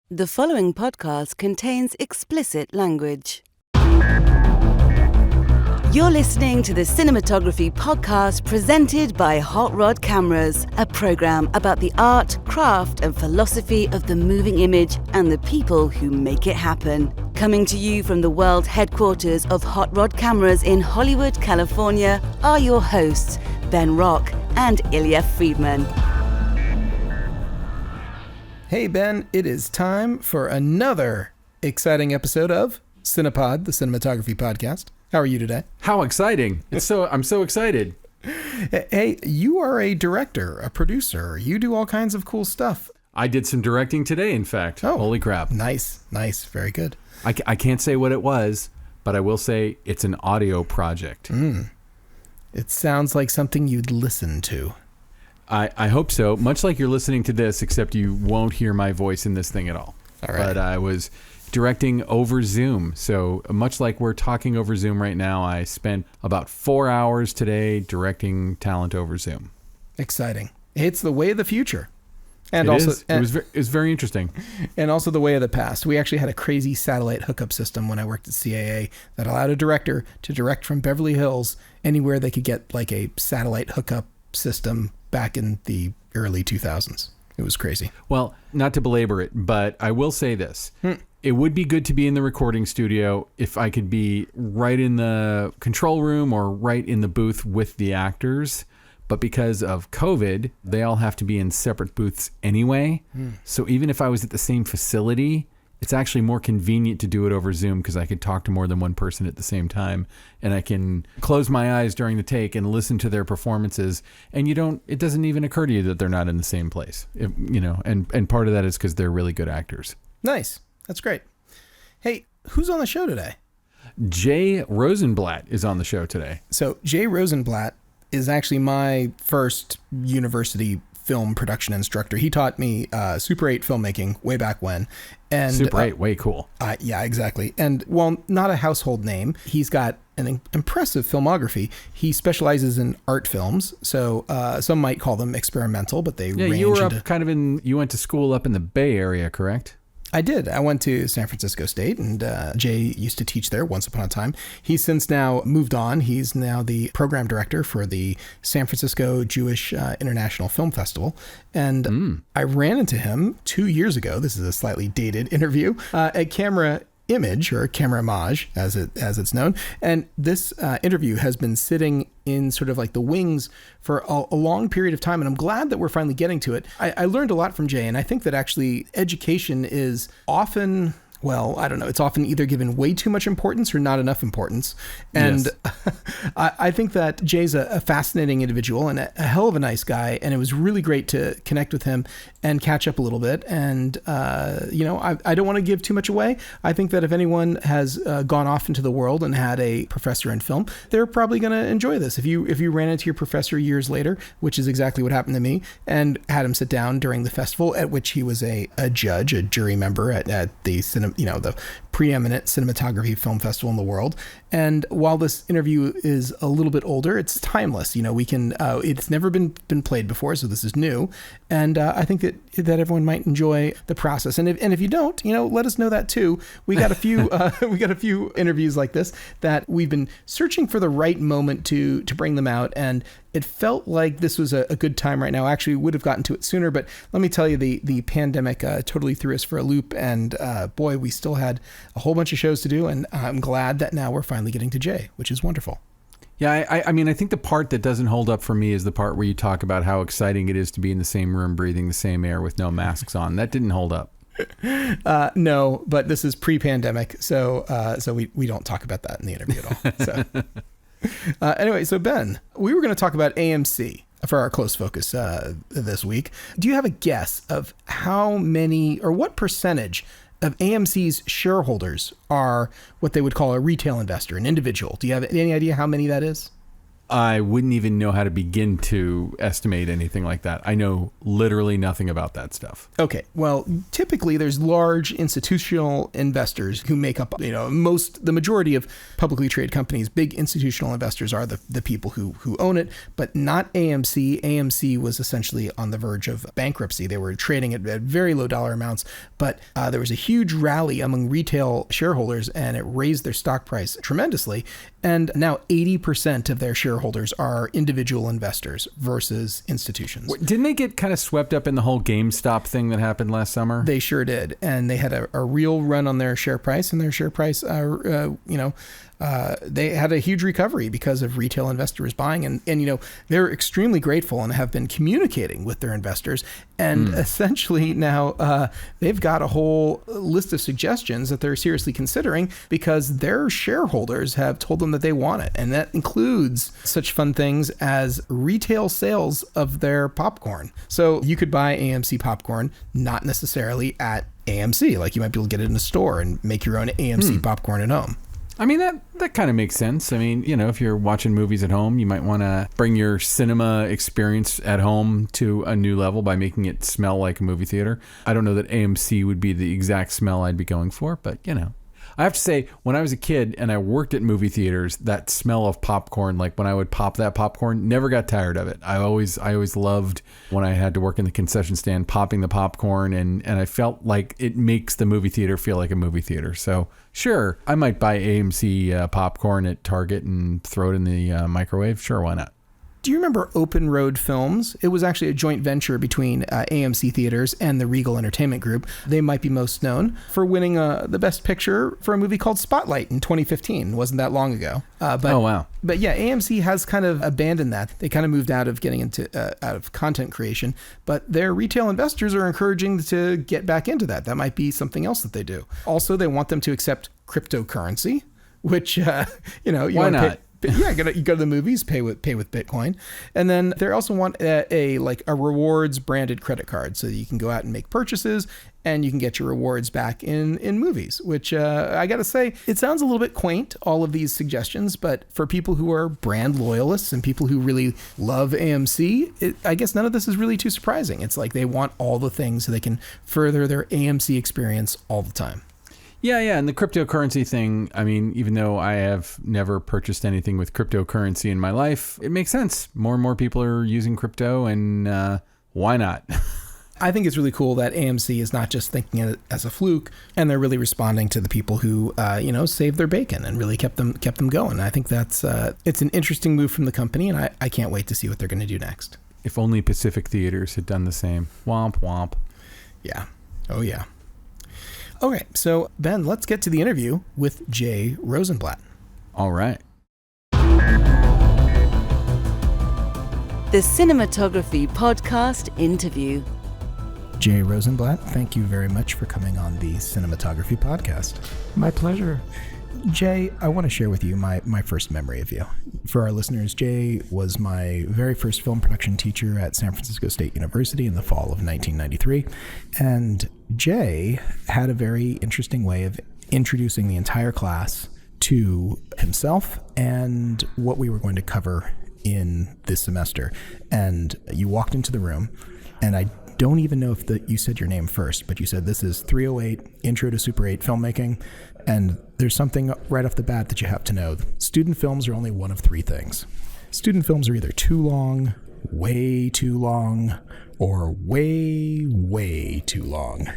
The following podcast contains explicit language. You're listening to the Cinematography podcast presented by Hot Rod Cameras, a program about the art, craft, and philosophy of the moving image and the people who make it happen. Coming to you from the world headquarters of Hot Rod Cameras in Hollywood, California, are your hosts, Ben Rock and Illya Friedman. Hey Ben, it is time for another exciting episode of Cinepod, the Cinematography podcast. How are you today? How exciting. I'm so excited. Hey, you are a director, a producer. You do all kinds of cool stuff. I did some directing today, in fact. Oh, holy crap. Nice. Very good. I can't say what it was, but I will say it's an audio project. It sounds like something you'd listen to. I hope so. Much like you're listening to this, except you won't hear my voice in this thing at all. All right. But I was directing over Zoom. So much like we're talking over Zoom right now, I spent about 4 hours today directing talent over Zoom. Exciting. It's the way of the future. And it was very interesting. And also the way of the past. We actually had a crazy satellite hookup system when I worked at CAA that allowed a director to direct from Beverly Hills anywhere they could get like a satellite hookup system back in the early 2000s. It was crazy. Well, not to belabor it, but I will say this. It would be good to be in the recording studio if I could be right in the control room or right in the booth with the actors. But because of COVID, they all have to be in separate booths anyway. So even if I was at the same facility, it's actually more convenient to do it over Zoom because I could talk to more than one person at the same time, and I can close my eyes during the take and listen to their performances. And it doesn't even occur to you that they're not in the same place, and part of that is because they're really good actors. Nice. That's great. Hey, who's on the show today? Jay Rosenblatt is on the show today. So Jay Rosenblatt is actually my first university film production instructor. He taught me Super 8 filmmaking way back when. And Super 8, way cool. Yeah, exactly. And while not a household name, he's got an impressive filmography. He specializes in art films, so some might call them experimental, but they range you were into... you went to school up in the Bay Area, correct? I did. I went to San Francisco State, and Jay used to teach there once upon a time. He's since now moved on. He's now the program director for the San Francisco Jewish International Film Festival. And I ran into him 2 years ago. This is a slightly dated interview at CamerImage, or CamerImage as it's known. And this interview has been sitting in sort of like the wings for a long period of time. And I'm glad that we're finally getting to it. I learned a lot from Jay, and I think that actually education is often... well, I don't know. It's often either given way too much importance or not enough importance. And yes. I think that Jay's a fascinating individual and a hell of a nice guy. And it was really great to connect with him and catch up a little bit. And, I don't want to give too much away. I think that if anyone has gone off into the world and had a professor in film, they're probably going to enjoy this. If you ran into your professor years later, which is exactly what happened to me, and had him sit down during the festival at which he was a judge, a jury member at the the preeminent cinematography film festival in the world. And while this interview is a little bit older, it's timeless. We can, it's never been played before, so this is new. And I think that everyone might enjoy the process. And if you don't, let us know that too. We got a few interviews like this that we've been searching for the right moment to bring them out. And it felt like this was a good time right now. Actually, we would have gotten to it sooner, but let me tell you, the pandemic totally threw us for a loop. And boy, we still had a whole bunch of shows to do. And I'm glad that now we're finally getting to Jay, which is wonderful. Yeah, I mean, I think the part that doesn't hold up for me is the part where you talk about how exciting it is to be in the same room, breathing the same air with no masks on. That didn't hold up. No, but this is pre-pandemic, so we don't talk about that in the interview at all. So anyway, so Ben, we were going to talk about AMC for our close focus this week. Do you have a guess of how many or what percentage of AMC's shareholders are what they would call a retail investor, an individual? Do you have any idea how many that is? I wouldn't even know how to begin to estimate anything like that. I know literally nothing about that stuff. Okay. Well, typically there's large institutional investors who make up, the majority of publicly traded companies. Big institutional investors are the people who own it, but not AMC. AMC was essentially on the verge of bankruptcy. They were trading at very low dollar amounts, but there was a huge rally among retail shareholders and it raised their stock price tremendously. And now 80% of their shareholders are individual investors versus institutions. Didn't they get kind of swept up in the whole GameStop thing that happened last summer? They sure did. And they had a real run on their share price, and their share price, they had a huge recovery because of retail investors buying. And they're extremely grateful and have been communicating with their investors. And essentially now they've got a whole list of suggestions that they're seriously considering because their shareholders have told them that they want it. And that includes such fun things as retail sales of their popcorn. So you could buy AMC popcorn, not necessarily at AMC. Like you might be able to get it in a store and make your own AMC popcorn at home. I mean, that kind of makes sense. I mean, if you're watching movies at home, you might want to bring your cinema experience at home to a new level by making it smell like a movie theater. I don't know that AMC would be the exact smell I'd be going for, but I have to say, when I was a kid and I worked at movie theaters, that smell of popcorn, like when I would pop that popcorn, never got tired of it. I always loved when I had to work in the concession stand, popping the popcorn, and I felt like it makes the movie theater feel like a movie theater. So sure, I might buy AMC popcorn at Target and throw it in the microwave. Sure, why not? Do you remember Open Road Films? It was actually a joint venture between AMC Theaters and the Regal Entertainment Group. They might be most known for winning the Best Picture for a movie called Spotlight in 2015. It wasn't that long ago. Oh, wow. But yeah, AMC has kind of abandoned that. They kind of moved out of getting into out of content creation, but their retail investors are encouraging to get back into that. That might be something else that they do. Also, they want them to accept cryptocurrency, which, why not? Yeah, you go to the movies, pay with Bitcoin, and then they also want a rewards branded credit card so that you can go out and make purchases and you can get your rewards back in movies. Which I got to say, it sounds a little bit quaint, all of these suggestions, but for people who are brand loyalists and people who really love AMC, I guess none of this is really too surprising. It's like they want all the things so they can further their AMC experience all the time. Yeah. And the cryptocurrency thing, I mean, even though I have never purchased anything with cryptocurrency in my life, it makes sense. More and more people are using crypto, and why not? I think it's really cool that AMC is not just thinking of it as a fluke, and they're really responding to the people who, saved their bacon and really kept them going. I think that's it's an interesting move from the company, and I can't wait to see what they're going to do next. If only Pacific Theaters had done the same. Womp womp. Yeah. Oh yeah. Okay, so Ben, let's get to the interview with Jay Rosenblatt. All right. The Cinematography Podcast Interview. Jay Rosenblatt, thank you very much for coming on the Cinematography Podcast. My pleasure. Jay, I want to share with you my first memory of you. For our listeners, Jay was my very first film production teacher at San Francisco State University in the fall of 1993. And Jay had a very interesting way of introducing the entire class to himself and what we were going to cover in this semester. And you walked into the room, and I don't even know if you said your name first, but you said, this is 308 Intro to Super 8 Filmmaking. And there's something right off the bat that you have to know. Student films are only one of three things. Student films are either too long, way too long, or way, way too long.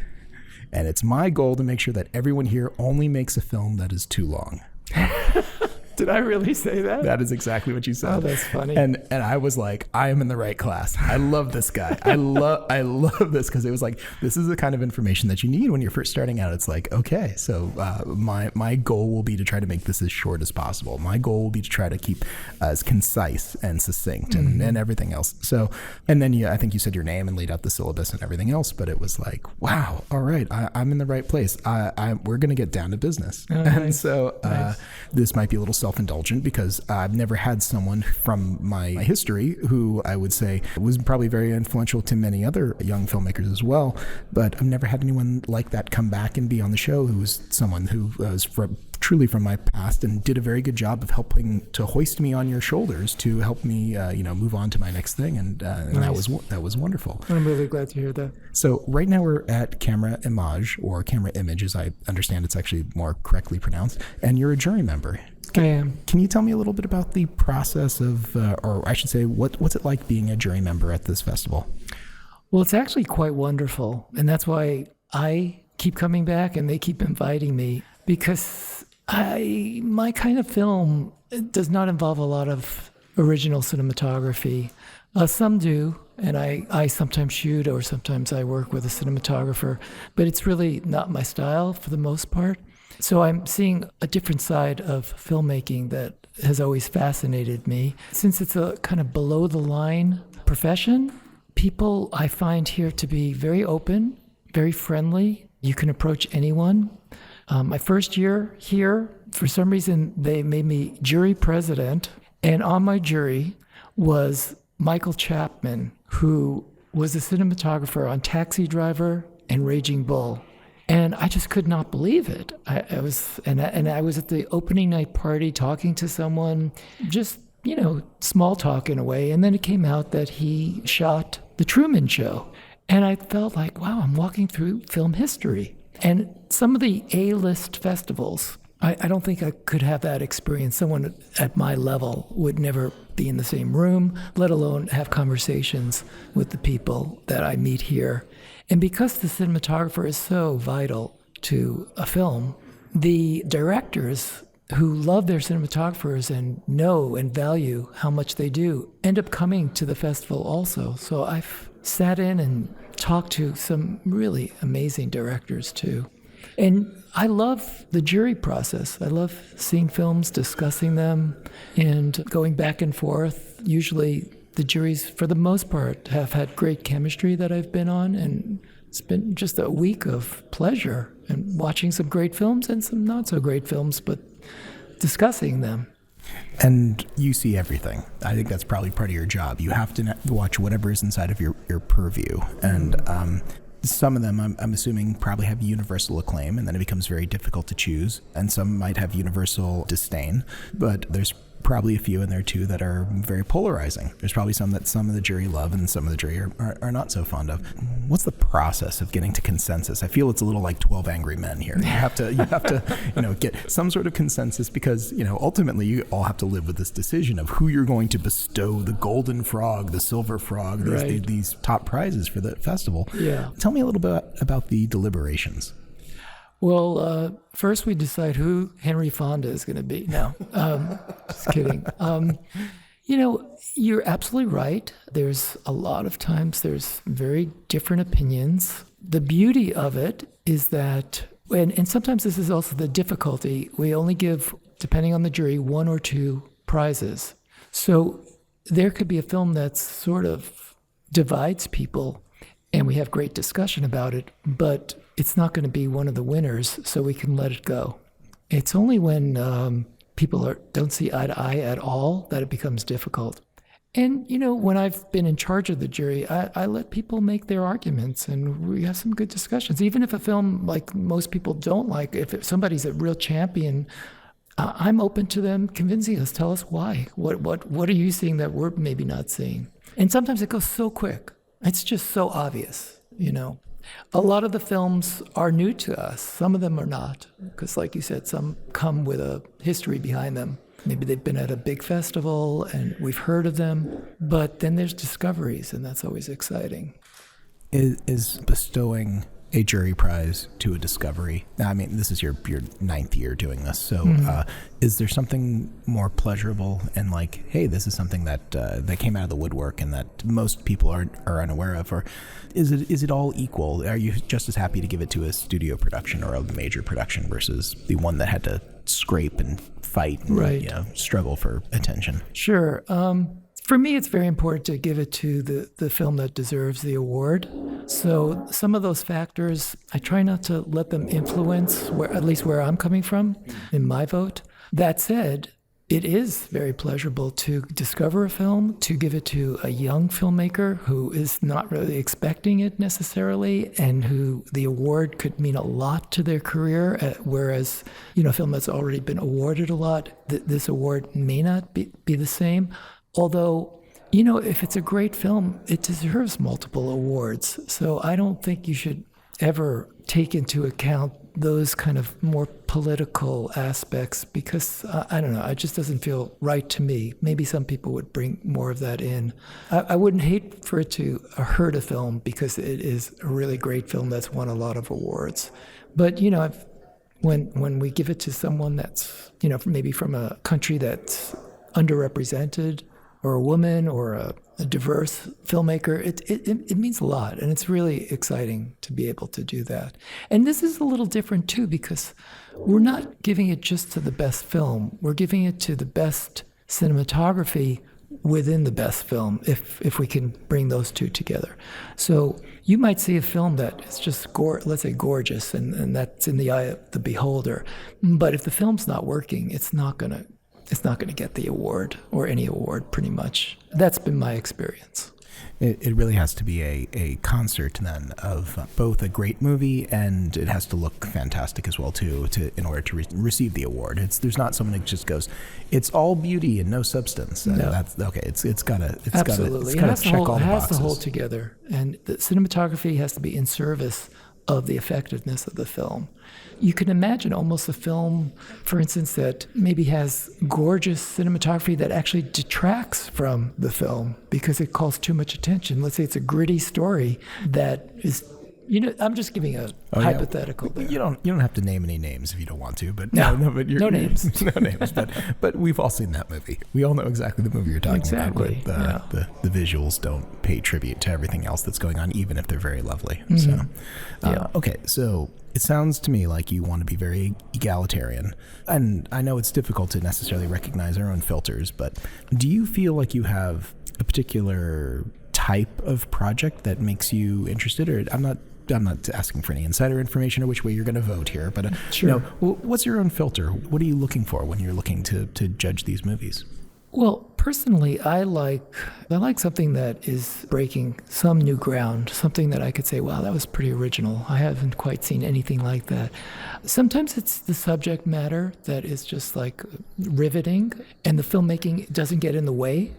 And it's my goal to make sure that everyone here only makes a film that is too long. Did I really say that? That is exactly what you said. Oh, that's funny. And I was like, I am in the right class. I love this guy. I love this, because it was like, this is the kind of information that you need when you're first starting out. It's like, okay, so my goal will be to try to make this as short as possible. My goal will be to try to keep as concise and succinct and everything else. So, and then I think you said your name and laid out the syllabus and everything else, but it was like, wow, all right, I'm in the right place. We're going to get down to business. Oh, and nice. so this might be a little self-indulgent, because I've never had someone from my history who I would say was probably very influential to many other young filmmakers as well, but I've never had anyone like that come back and be on the show who was someone who was truly from my past and did a very good job of helping to hoist me on your shoulders to help me, move on to my next thing. And Nice. that was wonderful. I'm really glad to hear that. So right now we're at CamerImage, or CamerImage, as I understand it's actually more correctly pronounced, and you're a jury member. I am. Can you tell me a little bit about the process of, or I should say, what's it like being a jury member at this festival? Well, it's actually quite wonderful. And that's why I keep coming back and they keep inviting me, because my kind of film does not involve a lot of original cinematography. Some do, and I sometimes shoot or sometimes I work with a cinematographer, but it's really not my style for the most part. So I'm seeing a different side of filmmaking that has always fascinated me. Since it's a kind of below the line profession, people I find here to be very open, very friendly. You can approach anyone. My first year here, for some reason, they made me jury president, and on my jury was Michael Chapman, who was a cinematographer on Taxi Driver and Raging Bull. And I just could not believe it. I was at the opening night party talking to someone, just, small talk in a way. And then it came out that he shot The Truman Show. And I felt like, wow, I'm walking through film history. And some of the A-list festivals, I don't think I could have that experience. Someone at my level would never be in the same room, let alone have conversations with the people that I meet here. And because the cinematographer is so vital to a film, the directors who love their cinematographers and know and value how much they do end up coming to the festival also. So I've sat in and talked to some really amazing directors too. And I love the jury process. I love seeing films, discussing them, and going back and forth. Usually the juries, for the most part, have had great chemistry that I've been on, and it's been just a week of pleasure and watching some great films and some not so great films, but discussing them. And you see everything. I think that's probably part of your job. You have to watch whatever is inside of your purview. And some of them, I'm assuming, probably have universal acclaim, and then it becomes very difficult to choose. And some might have universal disdain, but there's probably a few in there too that are very polarizing. There's probably some that some of the jury love and some of the jury are not so fond of. What's the process of getting to consensus? I feel it's a little like 12 Angry Men here. You have to get some sort of consensus because, ultimately you all have to live with this decision of who you're going to bestow the golden frog, the silver frog, these top prizes for the festival. Yeah. Tell me a little bit about the deliberations. Well, first we decide who Henry Fonda is going to be. No, just kidding. You're absolutely right. There's a lot of times there's very different opinions. The beauty of it is that, and sometimes this is also the difficulty, we only give, depending on the jury, 1 or 2 prizes. So there could be a film that sort of divides people, and we have great discussion about it, but it's not going to be one of the winners, so we can let it go. It's only when people don't see eye to eye at all that it becomes difficult. And, when I've been in charge of the jury, I let people make their arguments, and we have some good discussions. Even if a film, like most people don't like, if somebody's a real champion, I'm open to them convincing us, tell us why. What are you seeing that we're maybe not seeing? And sometimes it goes so quick. It's just so obvious, A lot of the films are new to us. Some of them are not, because like you said, some come with a history behind them. Maybe they've been at a big festival and we've heard of them, but then there's discoveries, and that's always exciting. Is bestowing a jury prize to a discovery, I mean, this is your 9th year doing this, so is there something more pleasurable and like, hey, this is something that came out of the woodwork and that most people are unaware of, or is it all equal? Are you just as happy to give it to a studio production or a major production versus the one that had to scrape and fight and struggle for attention? Sure. For me, it's very important to give it to the film that deserves the award. So some of those factors, I try not to let them influence at least where I'm coming from in my vote. That said, it is very pleasurable to discover a film, to give it to a young filmmaker who is not really expecting it necessarily, and who the award could mean a lot to their career, whereas, a film that's already been awarded a lot, this award may not be the same. Although, if it's a great film, it deserves multiple awards. So I don't think you should ever take into account those kind of more political aspects, because I don't know, it just doesn't feel right to me. Maybe some people would bring more of that in. I wouldn't hate for it to hurt a film because it is a really great film that's won a lot of awards. But when we give it to someone that's maybe from a country that's underrepresented, or a woman, or a diverse filmmaker, it means a lot, and it's really exciting to be able to do that. And this is a little different too, because we're not giving it just to the best film. We're giving it to the best cinematography within the best film, if we can bring those two together. So you might see a film that is just, let's say, gorgeous, and that's in the eye of the beholder. But if the film's not working, it's not going to get the award, or any award, pretty much. That's been my experience. It really has to be a concert then of both a great movie, and it has to look fantastic as well too, in order to receive the award. There's not someone that just goes, it's all beauty and no substance. No. That's okay. It's got to Absolutely. check all the boxes. It has to hold together, and the cinematography has to be in service of the effectiveness of the film. You can imagine almost a film, for instance, that maybe has gorgeous cinematography that actually detracts from the film because it calls too much attention. Let's say it's a gritty story that is, I'm just giving a hypothetical there. You don't have to name any names if you don't want to, but no names. No names, but we've all seen that movie. We all know exactly the movie you're talking exactly. about. The visuals don't pay tribute to everything else that's going on, even if they're very lovely. Mm-hmm. So, okay, so it sounds to me like you want to be very egalitarian. And I know it's difficult to necessarily recognize our own filters, but do you feel like you have a particular type of project that makes you interested? Or I'm not asking for any insider information or which way you're going to vote here, but sure. What's your own filter? What are you looking for when you're looking to judge these movies? Well, personally, I like something that is breaking some new ground, something that I could say, wow, that was pretty original. I haven't quite seen anything like that. Sometimes it's the subject matter that is just like riveting, and the filmmaking doesn't get in the way.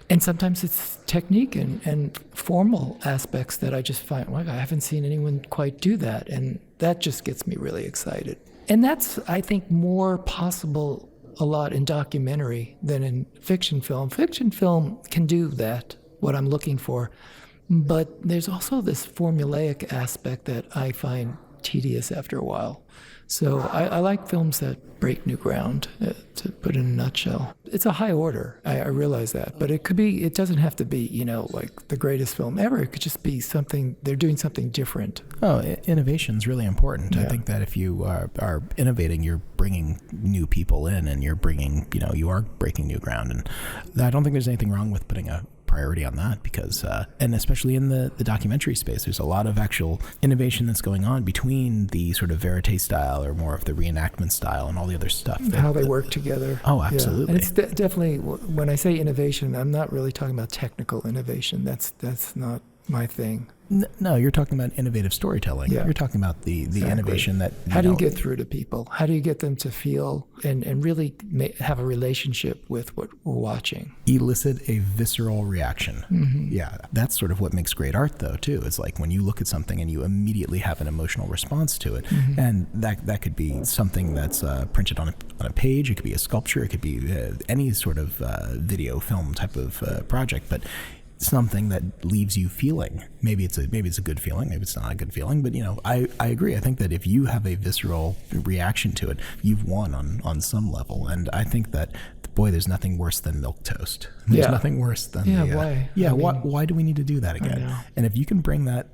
And sometimes it's technique and formal aspects that I just find, well, I haven't seen anyone quite do that. And that just gets me really excited. And that's, I think, more possible a lot in documentary than in fiction film. Fiction film can do that, what I'm looking for. But there's also this formulaic aspect that I find tedious after a while. So I like films that break new ground, to put it in a nutshell. It's a high order, I realize that. But it doesn't have to be, like the greatest film ever. It could just be something, they're doing something different. Oh, innovation is really important. Yeah. I think that if you are innovating, you're bringing new people in, and you're bringing, you are breaking new ground. And I don't think there's anything wrong with putting a priority on that, because and especially in the documentary space, there's a lot of actual innovation that's going on between the sort of verite style or more of the reenactment style and all the other stuff. How they work together. Oh, absolutely. Yeah. And it's definitely, when I say innovation, I'm not really talking about technical innovation. That's not my thing. No, you're talking about innovative storytelling. Yeah. You're talking about the innovation that... How do you get through to people? How do you get them to feel and really have a relationship with what we're watching? Elicit a visceral reaction. Mm-hmm. Yeah, that's sort of what makes great art, though, too. It's like when you look at something and you immediately have an emotional response to it. Mm-hmm. And that could be something that's printed on a page. It could be a sculpture. It could be any sort of video, film type of project. But something that leaves you feeling. Maybe it's a good feeling, maybe it's not a good feeling, but I agree. I think that if you have a visceral reaction to it, you've won on some level. And I think that, boy, there's nothing worse than milk toast. There's nothing worse than why? Yeah, why do we need to do that again? And if you can bring that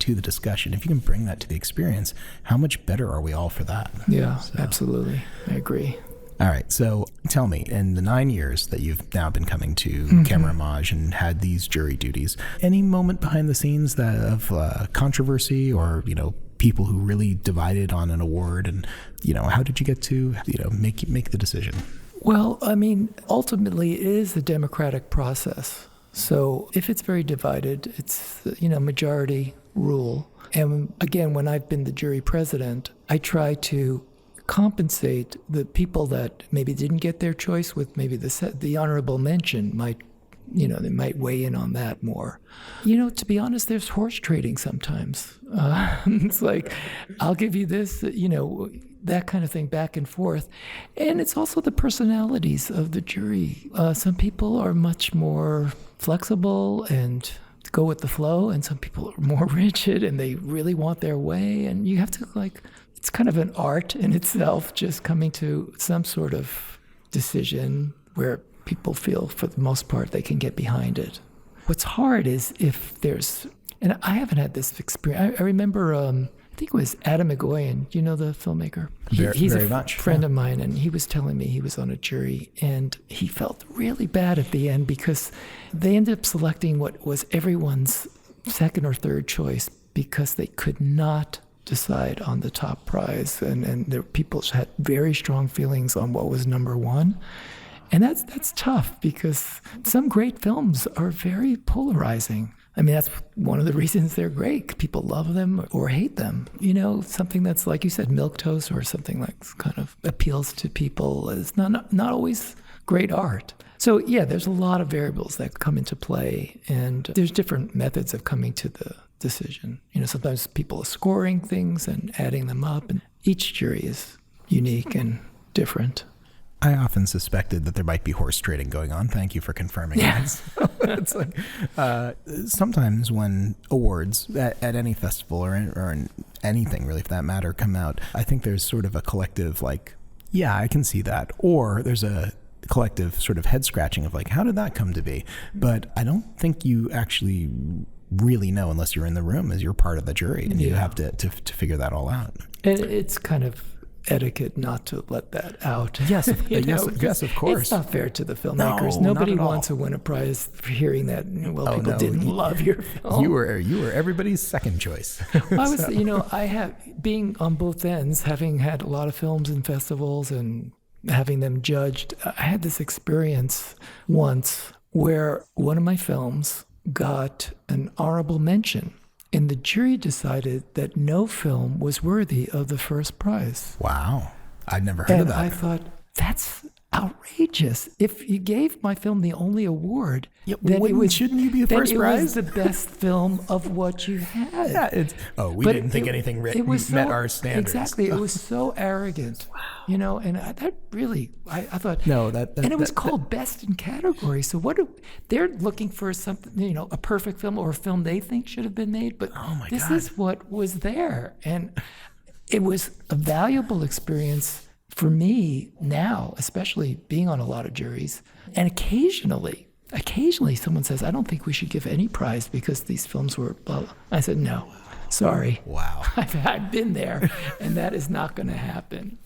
to the discussion, if you can bring that to the experience, how much better are we all for that? Yeah, absolutely. I agree. All right, so tell me, in the 9 years that you've now been coming to CamerImage and had these jury duties, any moment behind the scenes of controversy or, people who really divided on an award, and, how did you get to, make the decision? Well, I mean, ultimately, it is a democratic process. So if it's very divided, it's, majority rule. And again, when I've been the jury president, I try to compensate the people that maybe didn't get their choice with maybe the honorable mention might, they might weigh in on that more. To be honest, there's horse trading sometimes. It's like, I'll give you this, that kind of thing back and forth. And it's also the personalities of the jury. Some people are much more flexible and go with the flow, and some people are more rigid and they really want their way. And you have to it's kind of an art in itself, just coming to some sort of decision where people feel, for the most part, they can get behind it. What's hard is if there's, and I haven't had this experience. I remember, I think it was Adam McGoyan, the filmmaker? He's very a much, friend of mine, and he was telling me he was on a jury, and he felt really bad at the end because they ended up selecting what was everyone's second or third choice because they could not decide on the top prize, and there people had very strong feelings on what was number one. And that's tough because some great films are very polarizing. I mean, that's one of the reasons they're great. People love them or hate them. Something that's, like you said, milquetoast, or something like kind of appeals to people is not always great art. So yeah, there's a lot of variables that come into play, and there's different methods of coming to the decision. Sometimes people are scoring things and adding them up, and each jury is unique and different. I often suspected that there might be horse trading going on. Thank you for confirming that. It's like sometimes when awards at any festival or in anything really, for that matter, come out, I think there's sort of a collective yeah, I can see that. Or there's a collective sort of head scratching of how did that come to be? But I don't think you actually really know unless you're in the room, as you're part of the jury, and you have to figure that all out. And it's kind of etiquette not to let that out. Yes, yes, of course. It's not fair to the filmmakers. Nobody wants to win a prize for hearing that. People didn't love your film. You were everybody's second choice. I have, being on both ends, having had a lot of films in festivals and having them judged. I had this experience once where one of my films got an honorable mention, and the jury decided that no film was worthy of the first prize. Wow. I'd never heard of that. And I thought, that's outrageous. If you gave my film the only award, then shouldn't you be a first prize? It was the best film of what you had. Yeah, we didn't think anything met our standards. Exactly. It was so arrogant. Wow. And that really, I thought, no, and it was called best in category. So they're looking for something, a perfect film or a film they think should have been made, but this is what was there. And it was a valuable experience for me now, especially being on a lot of juries. And occasionally someone says, I don't think we should give any prize because these films were blah, blah. I said, no, sorry. Wow. I've been there, and that is not going to happen.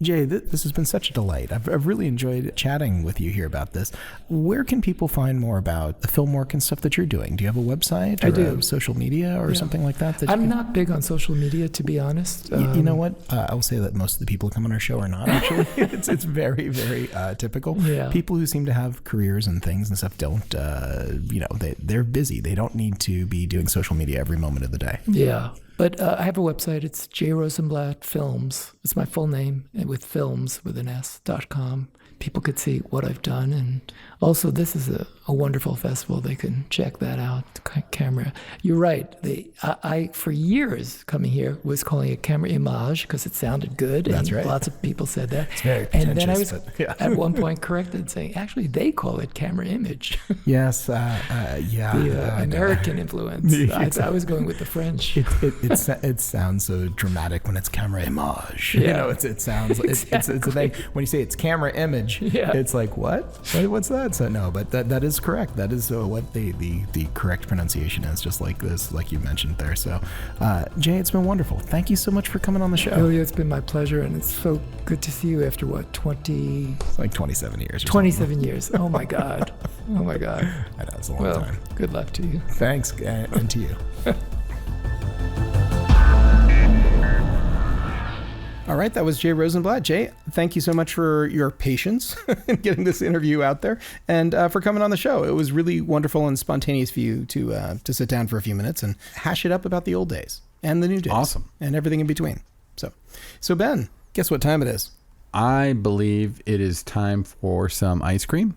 Jay, this has been such a delight. I've really enjoyed chatting with you here about this. Where can people find more about the film work and stuff that you're doing? Do you have a website or social media or something like that? I'm not big on social media, to be honest. You know what? I will say that most of the people who come on our show are not, actually. It's very, very typical. Yeah. People who seem to have careers and things and stuff don't, they're busy. They don't need to be doing social media every moment of the day. Yeah. But I have a website. It's Jay Rosenblatt Films. It's my full name, with films with an S.com. People could see what I've done. And also, this is a wonderful festival. They can check that out. Camera. You're right. I for years coming here was calling it CamerImage because it sounded good. That's right. Lots of people said that. It's very pretentious. And then I was at one point corrected, saying, actually, they call it CamerImage. Yes. The American influence. I was going with the French. It sounds so dramatic when it's CamerImage. Yeah. It sounds exactly. it's a thing. When you say it's camera image, it's like, what? What's that? So no, but that is correct. That is what the correct pronunciation is, just like this, like you mentioned there. So, Jay, it's been wonderful. Thank you so much for coming on the show. Illya, it's been my pleasure, and it's so good to see you after 20? Like 27 years. 27 years. Oh my God. Oh my God. I know, it's a long time. Good luck to you. Thanks, and to you. All right, that was Jay Rosenblatt. Jay, thank you so much for your patience in getting this interview out there and for coming on the show. It was really wonderful and spontaneous for you to sit down for a few minutes and hash it up about the old days and the new days. Awesome. And everything in between. So Ben, guess what time it is? I believe it is time for some ice cream.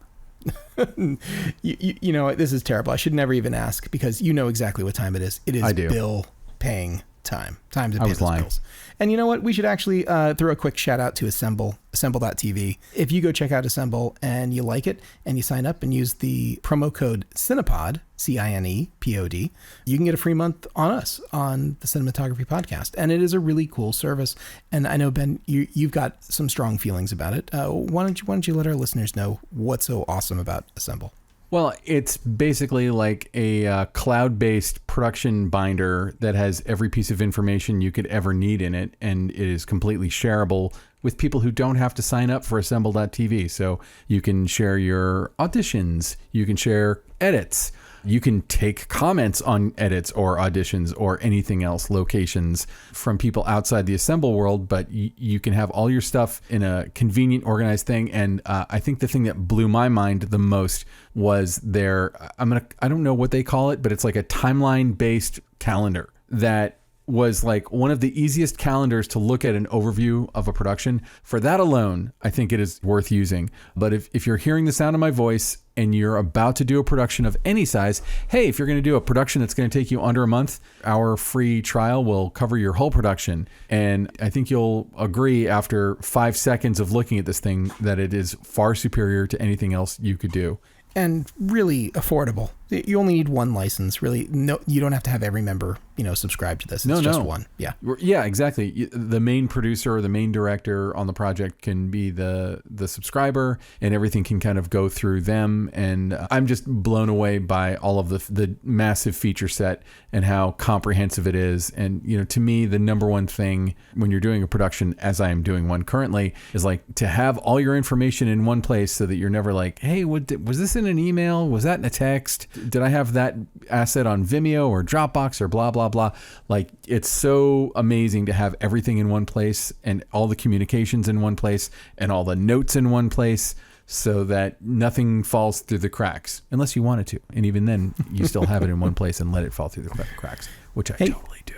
You know, this is terrible. I should never even ask because you know exactly what time it is. It is bill paying time. Time to pay those bills. And you know what? We should actually throw a quick shout out to Assemble.tv. If you go check out Assemble and you like it and you sign up and use the promo code Cinepod, CINEPOD, you can get a free month on us on the Cinematography podcast. And it is a really cool service. And I know, Ben, you've got some strong feelings about it. Why don't you let our listeners know what's so awesome about Assemble? Well, it's basically like a cloud-based production binder that has every piece of information you could ever need in it, and it is completely shareable with people who don't have to sign up for Assemble.tv. So you can share your auditions, you can share edits, you can take comments on edits or auditions or anything else, locations from people outside the Assemble world, but you can have all your stuff in a convenient, organized thing. And I think the thing that blew my mind the most was I don't know what they call it, but it's like a timeline-based calendar that was like one of the easiest calendars to look at an overview of a production. For that alone, I think it is worth using. But if you're hearing the sound of my voice and you're about to do a production of any size, hey, if you're going to do a production that's going to take you under a month, our free trial will cover your whole production. And I think you'll agree after 5 seconds of looking at this thing that it is far superior to anything else you could do. And really affordable. You only need one license, really. No, you don't have to have every member, subscribe to this. It's just one. Yeah. Yeah, exactly. The main producer or the main director on the project can be the subscriber, and everything can kind of go through them. And I'm just blown away by all of the massive feature set and how comprehensive it is. And, to me, the number one thing when you're doing a production, as I am doing one currently, is like to have all your information in one place so that you're never like, hey, was this in an email? Was that in a text? Did I have that asset on Vimeo or Dropbox or blah, blah, blah? Like, it's so amazing to have everything in one place and all the communications in one place and all the notes in one place so that nothing falls through the cracks, unless you wanted to. And even then, you still have it in one place and let it fall through the cracks, which I totally do.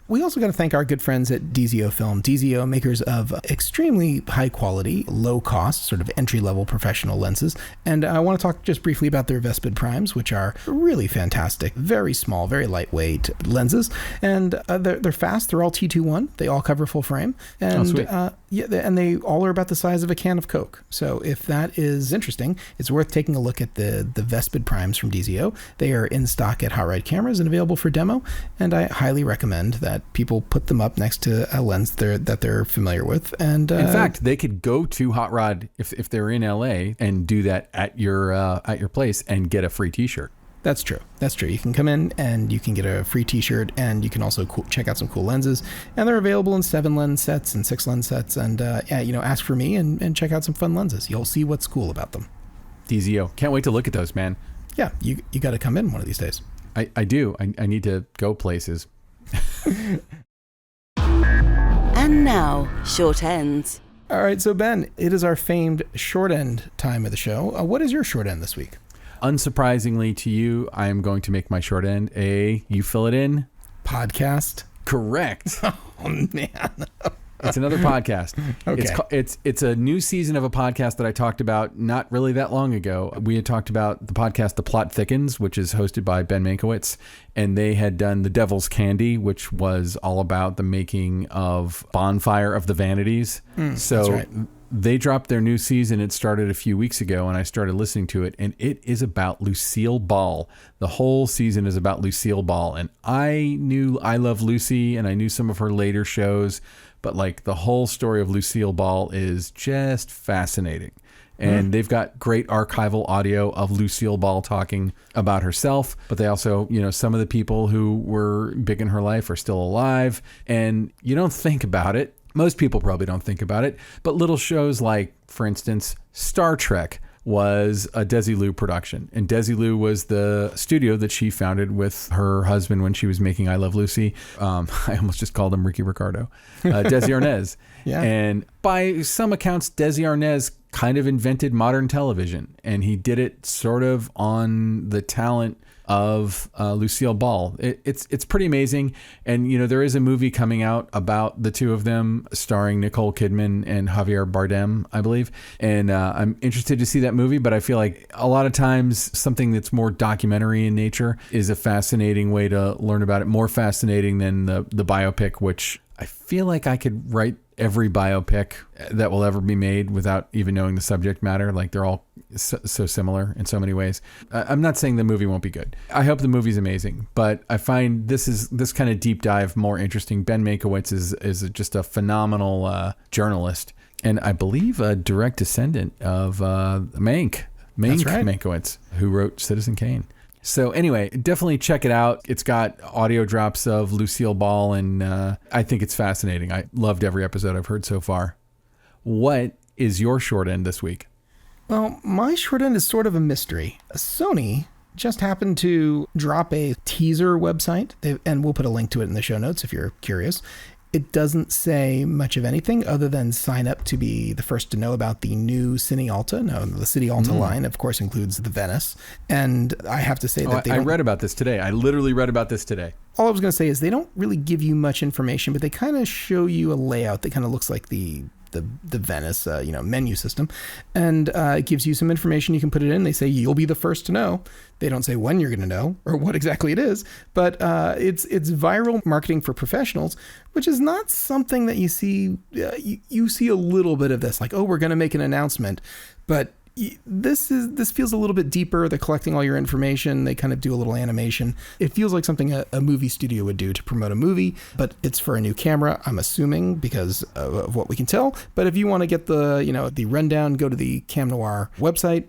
We also got to thank our good friends at DZO Film. DZO, makers of extremely high quality, low cost, sort of entry-level professional lenses. And I want to talk just briefly about their Vespid Primes, which are really fantastic, very small, very lightweight lenses. And they're fast. They're all T21. They all cover full frame. And and they all are about the size of a can of Coke. So if that is interesting, it's worth taking a look at the Vespid Primes from DZO. They are in stock at Hot Rod Cameras and available for demo. And I highly recommend that people put them up next to a lens that they're familiar with. And in fact, they could go to Hot Rod if they're in LA and do that at your place and get a free T-shirt. That's true. You can come in and you can get a free T-shirt, and you can also check out some cool lenses. And they're available in 7 lens sets and 6 lens sets. And ask for me and check out some fun lenses. You'll see what's cool about them. DZO, can't wait to look at those, man. Yeah, you got to come in one of these days. I do. I need to go places. And now, short ends. All right, so Ben, it is our famed short end time of the show. What is your short end this week? Unsurprisingly to you, I am going to make my short end you fill it in? Podcast? Correct. Oh, man. It's another podcast. Okay. It's a new season of a podcast that I talked about not really that long ago. We had talked about the podcast The Plot Thickens, which is hosted by Ben Mankiewicz, and they had done The Devil's Candy, which was all about the making of Bonfire of the Vanities. That's right. They dropped their new season. It started a few weeks ago, and I started listening to it, and it is about Lucille Ball. The whole season is about Lucille Ball, and I knew I Love Lucy, and I knew some of her later shows, but like the whole story of Lucille Ball is just fascinating. And they've got great archival audio of Lucille Ball talking about herself, but they also, some of the people who were big in her life are still alive, and you don't think about it. Most people probably don't think about it, but little shows like, for instance, Star Trek, was a Desilu production. And Desilu was the studio that she founded with her husband when she was making I Love Lucy. I almost just called him Ricky Ricardo. Desi Arnaz. Yeah. And by some accounts, Desi Arnaz kind of invented modern television. And he did it sort of on the talent of Lucille Ball. It's pretty amazing. And, you know, there is a movie coming out about the two of them starring Nicole Kidman and Javier Bardem, I believe. And I'm interested to see that movie, but I feel like a lot of times something that's more documentary in nature is a fascinating way to learn about it, more fascinating than the biopic, which I feel like I could write every biopic that will ever be made without even knowing the subject matter. Like they're all so similar in so many ways. I'm not saying the movie won't be good. I hope the movie's amazing, but I find this kind of deep dive more interesting. Ben Mankiewicz is just a phenomenal journalist, and I believe a direct descendant of Mank right. Mankiewicz, who wrote Citizen Kane. So anyway, definitely check it out. It's got audio drops of Lucille Ball, and I think it's fascinating. I loved every episode I've heard so far. What is your short end this week? Well, my short end is sort of a mystery. Sony just happened to drop a teaser website, and we'll put a link to it in the show notes if you're curious. It doesn't say much of anything other than sign up to be the first to know about the new Cine Alta. No, the Cine Alta line, of course, includes the Venice. And I have to say that I read about this today. I literally read about this today. All I was going to say is they don't really give you much information, but they kind of show you a layout that kind of looks like the Venice, menu system, and it gives you some information. You can put it in. They say you'll be the first to know. They don't say when you're going to know or what exactly it is, but it's viral marketing for professionals, which is not something that you see. You see a little bit of this, like, oh, we're going to make an announcement, but this feels a little bit deeper. They're collecting all your information. They kind of do a little animation. It feels like something a movie studio would do to promote a movie, but it's for a new camera, I'm assuming, because of what we can tell. But if you want to get the rundown, go to the Cam Noir website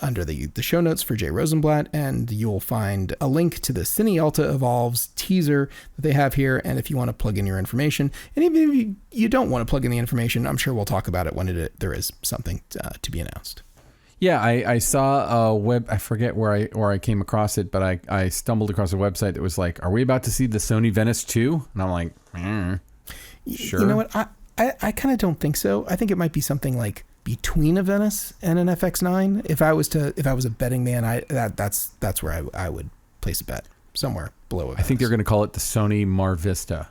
under the show notes for Jay Rosenblatt, and you'll find a link to the Cine Alta Evolves teaser that they have here. And if you want to plug in your information, and even if you don't want to plug in the information, I'm sure we'll talk about it when there is something to be announced. Yeah, I saw a web. I forget where I came across it, but I stumbled across a website that was like, "Are we about to see the Sony Venice 2?" And I'm like, sure. You know what? I kind of don't think so. I think it might be something like between a Venice and an FX9. If I was a betting man, that's where I would place a bet, somewhere below a Venice. I think they're going to call it the Sony Mar Vista.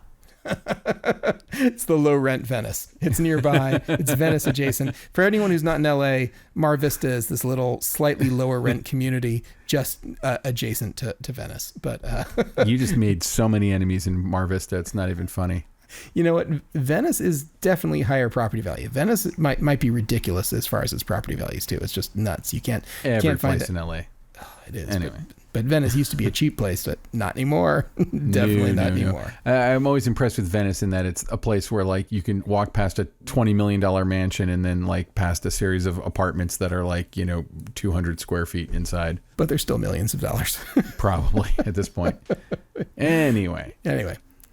It's the low rent Venice. It's nearby. It's Venice adjacent. For anyone who's not in LA, Mar Vista is this little slightly lower rent community just adjacent to Venice. But you just made so many enemies in Mar Vista. It's not even funny. You know what? Venice is definitely higher property value. Venice might be ridiculous as far as its property values too. It's just nuts. You can't Every find place in LA. Oh, it is. Anyway. But Venice used to be a cheap place, but not anymore. Definitely not anymore. I'm always impressed with Venice in that it's a place where like you can walk past a $20 million mansion and then like past a series of apartments that are like, 200 square feet inside. But they're still millions of dollars. Probably at this point. Anyway.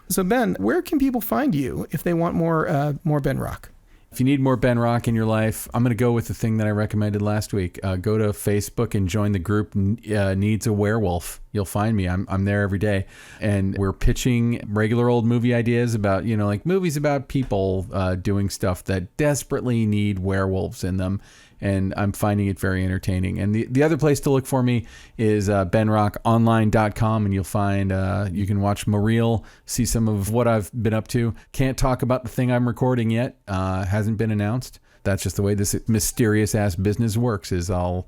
So Ben, where can people find you if they want more Ben Rock? If you need more Ben Rock in your life, I'm going to go with the thing that I recommended last week. Go to Facebook and join the group Needs a Werewolf. You'll find me. I'm there every day. And we're pitching regular old movie ideas about, like movies about people doing stuff that desperately need werewolves in them. And I'm finding it very entertaining. And the other place to look for me is benrockonline.com, and you'll find you can watch my reel, see some of what I've been up to. Can't talk about the thing I'm recording yet. Hasn't been announced. That's just the way this mysterious ass business works. Is we'll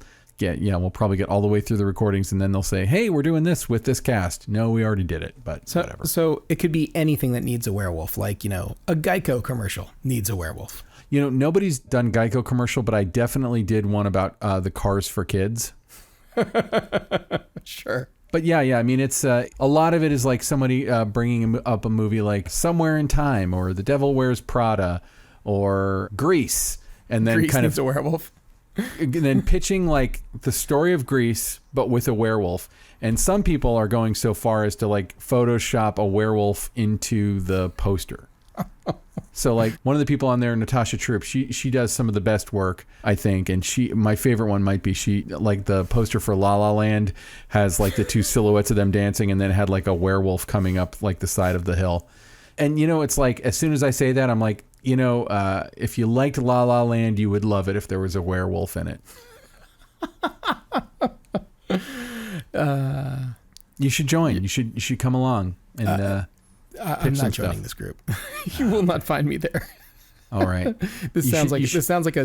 probably get all the way through the recordings, and then they'll say, "Hey, we're doing this with this cast." No, we already did it, but whatever. So it could be anything that needs a werewolf, like a Geico commercial needs a werewolf. Nobody's done Geico commercial, but I definitely did one about the cars for kids. Sure. But yeah. I mean, it's a lot of it is like somebody bringing up a movie like Somewhere in Time or The Devil Wears Prada or Grease, and then Grease needs a werewolf. And then pitching like the story of Grease, but with a werewolf. And some people are going so far as to like Photoshop a werewolf into the poster. So like one of the people on there, Natasha Troop, she does some of the best work, I think. And my favorite one might be like the poster for La La Land has like the two silhouettes of them dancing, and then it had like a werewolf coming up like the side of the hill. And it's like, as soon as I say that, I'm like, if you liked La La Land, you would love it if there was a werewolf in it. You should join. You should come along and I'm not joining this group. You will not find me there. All right. This sounds like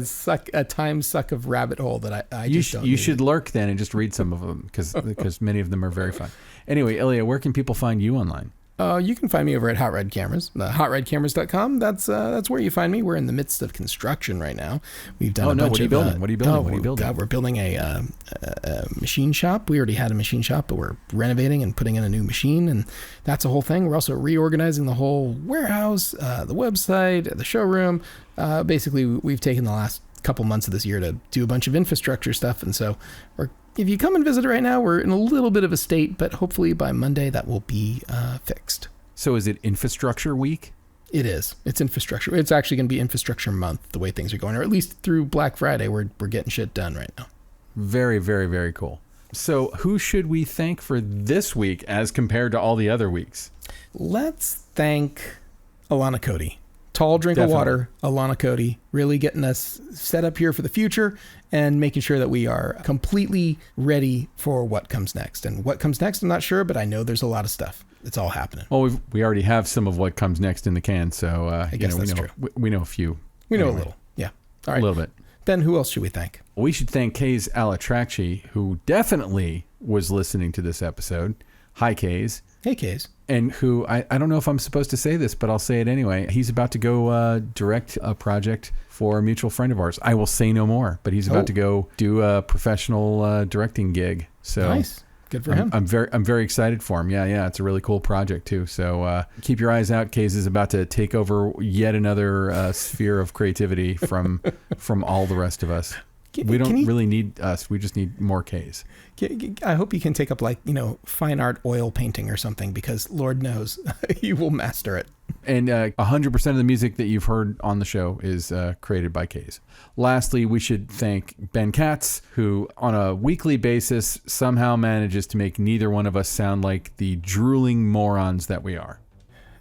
a time suck of rabbit hole that I just don't. You should lurk then and just read some of them because many of them are very fun. Anyway, Illya, where can people find you online? You can find me over at Hot Red Cameras, hotredcameras.com. That's where you find me. We're in the midst of construction right now. We've done What are you building? What are you building? We're building a machine shop. We already had a machine shop, but we're renovating and putting in a new machine, and that's a whole thing. We're also reorganizing the whole warehouse, the website, the showroom. Basically, we've taken the last couple months of this year to do a bunch of infrastructure stuff, and so if you come and visit right now, we're in a little bit of a state, but hopefully by Monday that will be fixed. So is it Infrastructure Week? It is. It's infrastructure. It's actually going to be Infrastructure Month, the way things are going, or at least through Black Friday, we're getting shit done right now. Very, very, very cool. So who should we thank for this week as compared to all the other weeks? Let's thank Alana Cody. Tall drink of water, Alana Cody, really getting us set up here for the future and making sure that we are completely ready for what comes next. And what comes next, I'm not sure, but I know there's a lot of stuff. It's all happening. Well, we already have some of what comes next in the can, so I guess that's true. We know a few. We know a little, yeah. All right. A little bit. Ben, who else should we thank? We should thank Kay's Al-Atrakchi, who definitely was listening to this episode. Hi, Kays. Hey, Kays. And who, I don't know if I'm supposed to say this, but I'll say it anyway. He's about to go direct a project for a mutual friend of ours. I will say no more, but he's about to go do a professional directing gig. So nice. Good for him. I'm very excited for him. Yeah. It's a really cool project too. So keep your eyes out. Kays is about to take over yet another sphere of creativity from all the rest of us. We don't really need us. We just need more Ks. I hope you can take up fine art oil painting or something, because Lord knows you will master it. And 100% of the music that you've heard on the show is created by Ks. Lastly, we should thank Ben Katz, who on a weekly basis somehow manages to make neither one of us sound like the drooling morons that we are.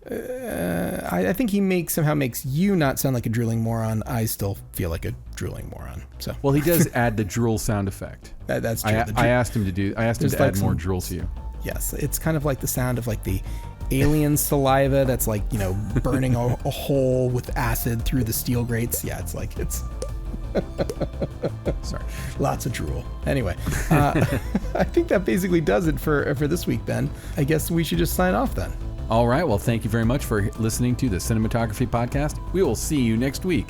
I think he somehow makes you not sound like a drooling moron. I still feel like a drooling moron. So well, he does add the drool sound effect. That's true. I asked him to add more drool to you. Yes, it's kind of like the sound of the alien saliva that's burning a hole with acid through the steel grates. Yeah, it's sorry, lots of drool. Anyway, I think that basically does it for this week, Ben. I guess we should just sign off then. All right. Well, thank you very much for listening to the Cinematography Podcast. We will see you next week.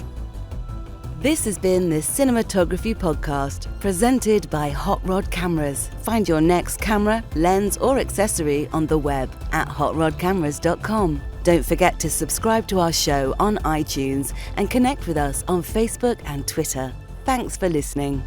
This has been the Cinematography Podcast, presented by Hot Rod Cameras. Find your next camera, lens, or accessory on the web at hotrodcameras.com. Don't forget to subscribe to our show on iTunes and connect with us on Facebook and Twitter. Thanks for listening.